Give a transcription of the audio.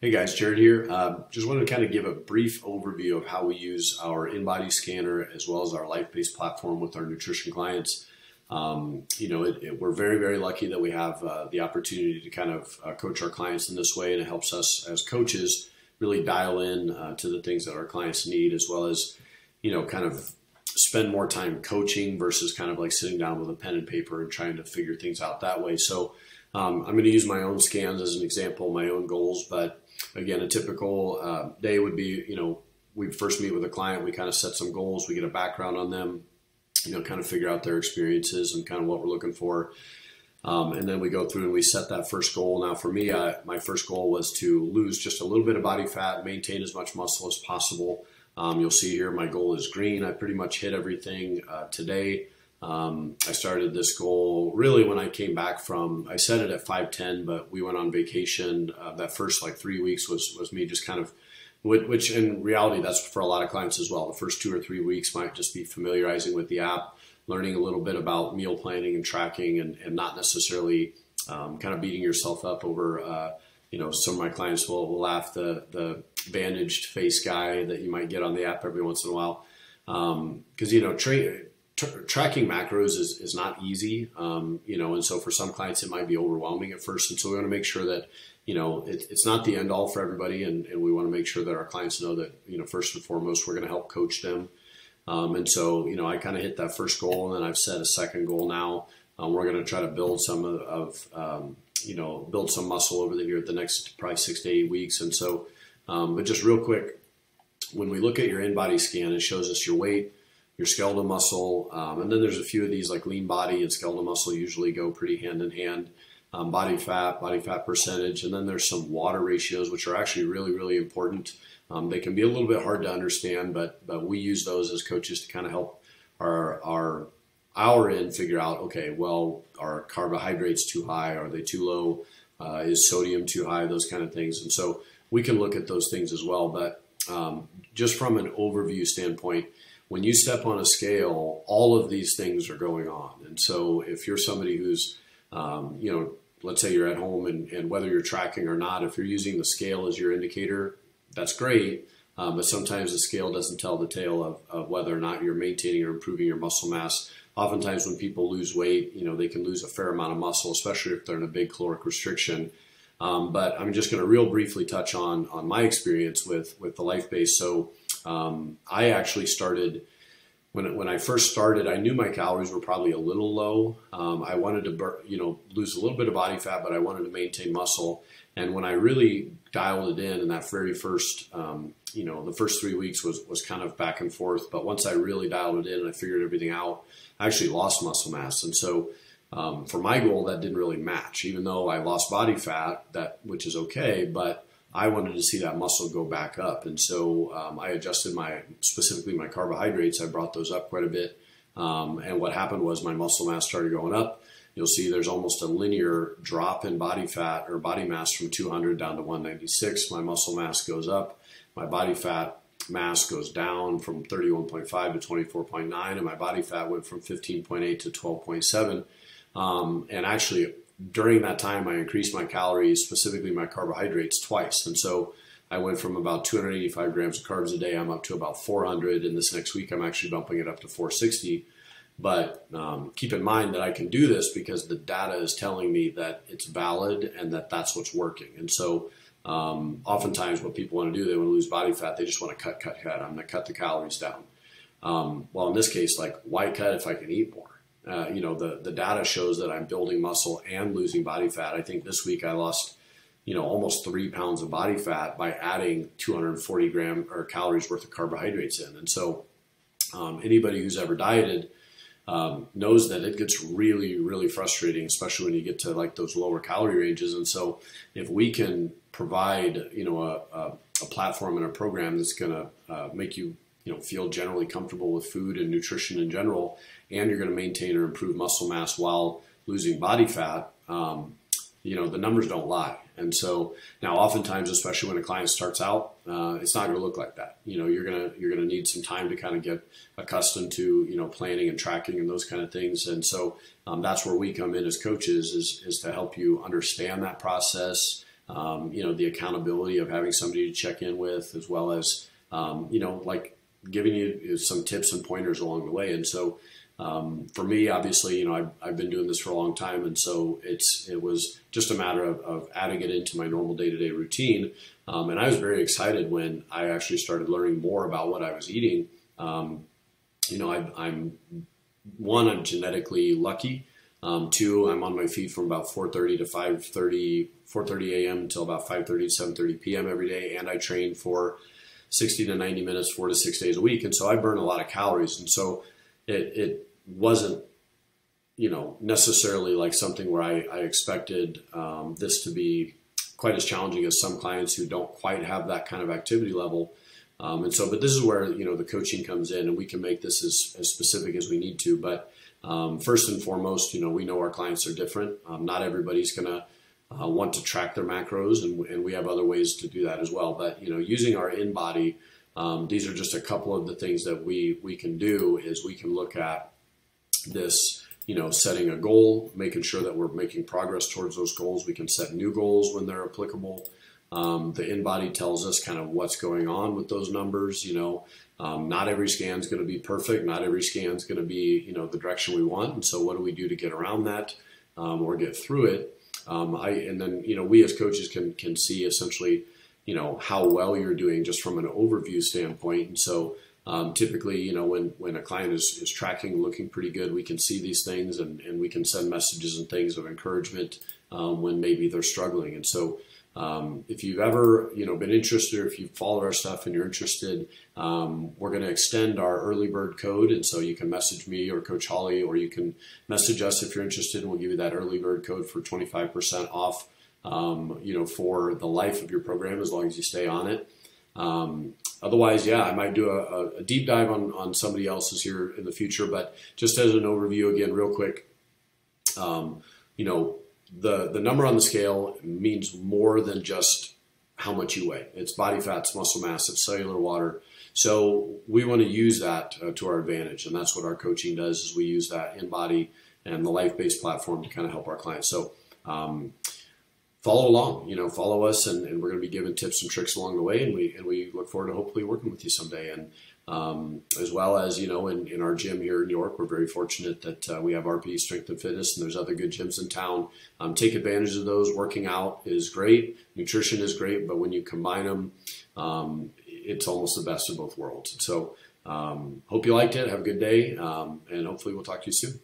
Hey guys, Jared here. Just wanted to kind of give a brief overview of how we use our InBody scanner as well as our LifeBase platform with our nutrition clients. We're very, very lucky that we have the opportunity to kind of coach our clients in this way, and it helps us as coaches really dial in to the things that our clients need, as well as, kind of spend more time coaching versus kind of like sitting down with a pen and paper and trying to figure things out that way. So I'm going to use my own scans as an example, my own goals, but again, a typical day would be, we first meet with a client, we kind of set some goals, we get a background on them, kind of figure out their experiences and kind of what we're looking for. And then we go through and we set that first goal. Now for me, my first goal was to lose just a little bit of body fat, maintain as much muscle as possible. You'll see here, my goal is green. I pretty much hit everything today. I started this goal really when I came back from, I set it at 5'10", but we went on vacation. That first 3 weeks was me just kind of, which in reality, that's for a lot of clients as well. The first 2 or 3 weeks might just be familiarizing with the app, learning a little bit about meal planning and tracking, and not necessarily kind of beating yourself up over, some of my clients will laugh, the bandaged face guy that you might get on the app every once in a while. Because, tracking macros is not easy, and so for some clients it might be overwhelming at first. And so we want to make sure that, it's not the end all for everybody. And we want to make sure that our clients know that, first and foremost, we're going to help coach them. And so, I kind of hit that first goal, and then I've set a second goal now. We're going to try to build some build some muscle over the next probably 6 to 8 weeks. And so, but just real quick, when we look at your InBody scan, it shows us your weight, your skeletal muscle, and then there's a few of these like lean body and skeletal muscle usually go pretty hand in hand. Body fat percentage, and then there's some water ratios, which are actually really, really important. They can be a little bit hard to understand, but we use those as coaches to kind of help our end figure out, okay, well, are carbohydrates too high? Are they too low? Is sodium too high? Those kind of things. And so we can look at those things as well. But just from an overview standpoint, when you step on a scale, all of these things are going on. And so if you're somebody who's, let's say you're at home and whether you're tracking or not, if you're using the scale as your indicator, that's great. But sometimes the scale doesn't tell the tale of whether or not you're maintaining or improving your muscle mass. Oftentimes when people lose weight, they can lose a fair amount of muscle, especially if they're in a big caloric restriction. But I'm just going to real briefly touch on my experience with the LifeBase. So I actually started, when I first started, I knew my calories were probably a little low. I wanted to lose a little bit of body fat, but I wanted to maintain muscle. And when I really dialed it in that very first, the first 3 weeks was kind of back and forth. But once I really dialed it in and I figured everything out, I actually lost muscle mass. And so for my goal, that didn't really match, even though I lost body fat, which is okay, but I wanted to see that muscle go back up. And so I adjusted specifically my carbohydrates. I brought those up quite a bit. And what happened was my muscle mass started going up. You'll see there's almost a linear drop in body fat or body mass from 200 down to 196. My muscle mass goes up. My body fat mass goes down from 31.5 to 24.9. And my body fat went from 15.8 to 12.7. And actually, during that time, I increased my calories, specifically my carbohydrates, twice. And so I went from about 285 grams of carbs a day, I'm up to about 400. And this next week, I'm actually bumping it up to 460. But keep in mind that I can do this because the data is telling me that it's valid and that that's what's working. And so oftentimes what people want to do, they want to lose body fat. They just want to cut. I'm going to cut the calories down. Well, in this case, why cut if I can eat more? The data shows that I'm building muscle and losing body fat. I think this week I lost, almost 3 pounds of body fat by adding 240 calories worth of carbohydrates in. And so anybody who's ever dieted knows that it gets really, really frustrating, especially when you get to those lower calorie ranges. And so if we can provide, a platform and a program that's going to make you feel generally comfortable with food and nutrition in general, and you're going to maintain or improve muscle mass while losing body fat, the numbers don't lie. And so now oftentimes, especially when a client starts out, it's not going to look like that. You're going to need some time to kind of get accustomed to, planning and tracking and those kind of things. And so that's where we come in as coaches is to help you understand that process, the accountability of having somebody to check in with, as well as, like giving you some tips and pointers along the way. And so for me, obviously, I've been doing this for a long time. And so it was just a matter of adding it into my normal day-to-day routine. And I was very excited when I actually started learning more about what I was eating. I'm genetically lucky. Two, I'm on my feet from about 4:30 to 4:30 a.m. until about 5:30 to 7:30 p.m. every day. And I train for 60 to 90 minutes, 4 to 6 days a week. And so I burn a lot of calories. And so it wasn't, necessarily like something where I expected this to be quite as challenging as some clients who don't quite have that kind of activity level. But this is where, the coaching comes in, and we can make this as specific as we need to. But first and foremost, we know our clients are different. Not everybody's going to want to track their macros, and we have other ways to do that as well. But, using our InBody, these are just a couple of the things that we can do. Is we can look at this, setting a goal, making sure that we're making progress towards those goals. We can set new goals when they're applicable. The InBody tells us kind of what's going on with those numbers. Not every scan is going to be perfect. Not every scan is going to be, the direction we want. And so what do we do to get around that or get through it? We as coaches can see essentially, how well you're doing just from an overview standpoint. And so typically, when a client is tracking, looking pretty good, we can see these things, and we can send messages and things of encouragement when maybe they're struggling. And so if you've ever, been interested, or if you follow our stuff and you're interested, we're going to extend our early bird code. And so you can message me or Coach Holly, or you can message us if you're interested, and we'll give you that early bird code for 25% off, for the life of your program, as long as you stay on it. Otherwise, I might do a deep dive on somebody else's here in the future, but just as an overview, again, real quick, the number on the scale means more than just how much you weigh. It's body fat, it's muscle mass, it's cellular water. So we want to use that to our advantage. And that's what our coaching does, is we use that InBody and the LifeBase platform to kind of help our clients. So follow along, follow us, and we're going to be giving tips and tricks along the way. And we look forward to hopefully working with you someday. And as well as, in our gym here in New York, we're very fortunate that we have RP Strength and Fitness, and there's other good gyms in town. Take advantage of those. Working out is great. Nutrition is great. But when you combine them, it's almost the best of both worlds. So hope you liked it. Have a good day. And hopefully we'll talk to you soon.